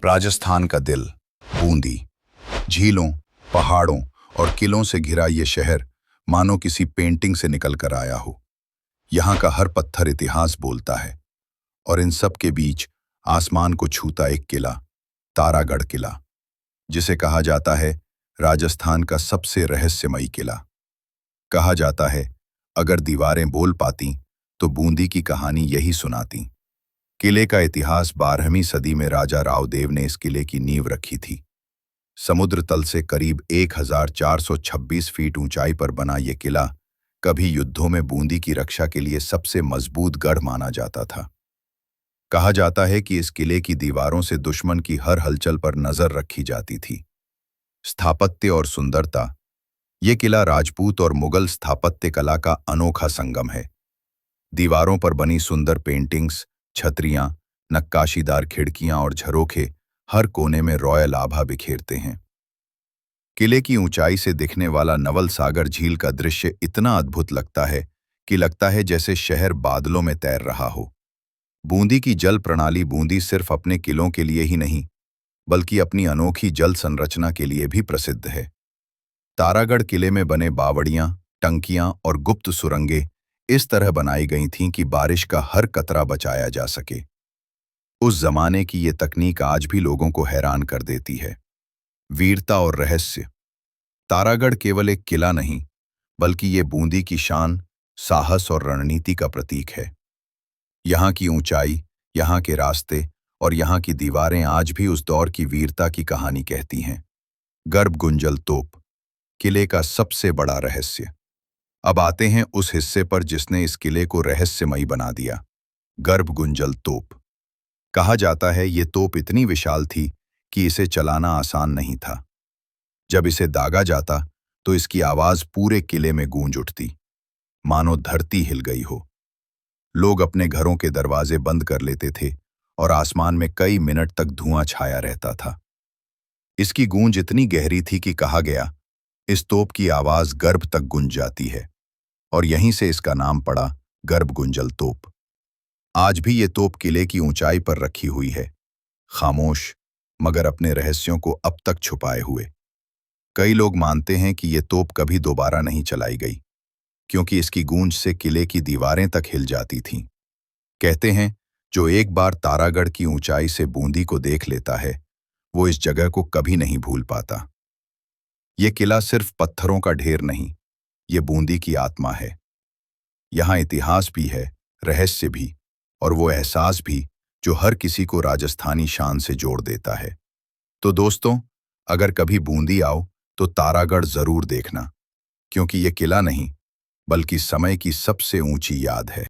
राजस्थान का दिल, बूंदी। झीलों, पहाड़ों और किलों से घिरा ये शहर मानो किसी पेंटिंग से निकल कर आया हो। यहाँ का हर पत्थर इतिहास बोलता है और इन सब के बीच आसमान को छूता एक किला, तारागढ़ किला, जिसे कहा जाता है राजस्थान का सबसे रहस्यमयी किला। कहा जाता है अगर दीवारें बोल पाती तो बूंदी की कहानी यही सुनाती। किले का इतिहास 12वीं सदी में राजा रावदेव ने इस किले की नींव रखी थी। समुद्र तल से करीब 1426 फीट ऊंचाई पर बना ये किला कभी युद्धों में बूंदी की रक्षा के लिए सबसे मजबूत गढ़ माना जाता था। कहा जाता है कि इस किले की दीवारों से दुश्मन की हर हलचल पर नजर रखी जाती थी। स्थापत्य और सुंदरता। ये किला राजपूत और मुगल स्थापत्य कला का अनोखा संगम है। दीवारों पर बनी सुंदर पेंटिंग्स, छतरियां, नक्काशीदार खिड़कियां और झरोखे हर कोने में रॉयल आभा बिखेरते हैं। किले की ऊंचाई से दिखने वाला नवल सागर झील का दृश्य इतना अद्भुत लगता है कि लगता है जैसे शहर बादलों में तैर रहा हो। बूंदी की जल प्रणाली। बूंदी सिर्फ अपने किलों के लिए ही नहीं, बल्कि अपनी अनोखी जल संरचना के लिए भी प्रसिद्ध है। तारागढ़ किले में बने बावड़ियां, टंकियां और गुप्त सुरंगें इस तरह बनाई गई थीं कि बारिश का हर कतरा बचाया जा सके। उस जमाने की ये तकनीक आज भी लोगों को हैरान कर देती है। वीरता और रहस्य। तारागढ़ केवल एक किला नहीं, बल्कि ये बूंदी की शान, साहस और रणनीति का प्रतीक है। यहाँ की ऊंचाई, यहाँ के रास्ते और यहाँ की दीवारें आज भी उस दौर की वीरता की कहानी कहती हैं। गर्भगुंजल तोप, किले का सबसे बड़ा रहस्य। अब आते हैं उस हिस्से पर जिसने इस किले को रहस्यमयी बना दिया। गर्भगुंजल तोप। कहा जाता है ये तोप इतनी विशाल थी कि इसे चलाना आसान नहीं था। जब इसे दागा जाता तो इसकी आवाज पूरे किले में गूंज उठती, मानो धरती हिल गई हो। लोग अपने घरों के दरवाजे बंद कर लेते थे और आसमान में कई मिनट तक धुआं छाया रहता था। इसकी गूंज इतनी गहरी थी कि कहा गया इस तोप की आवाज गर्भ तक गूंज जाती है, और यहीं से इसका नाम पड़ा गर्भगुंजल तोप। आज भी ये तोप किले की ऊंचाई पर रखी हुई है, खामोश मगर अपने रहस्यों को अब तक छुपाए हुए। कई लोग मानते हैं कि ये तोप कभी दोबारा नहीं चलाई गई, क्योंकि इसकी गूंज से किले की दीवारें तक हिल जाती थीं। कहते हैं जो एक बार तारागढ़ की ऊंचाई से बूंदी को देख लेता है, वो इस जगह को कभी नहीं भूल पाता। ये किला सिर्फ पत्थरों का ढेर नहीं, ये बूंदी की आत्मा है। यहाँ इतिहास भी है, रहस्य भी, और वो एहसास भी जो हर किसी को राजस्थानी शान से जोड़ देता है। तो दोस्तों, अगर कभी बूंदी आओ तो तारागढ़ जरूर देखना, क्योंकि ये किला नहीं बल्कि समय की सबसे ऊंची याद है।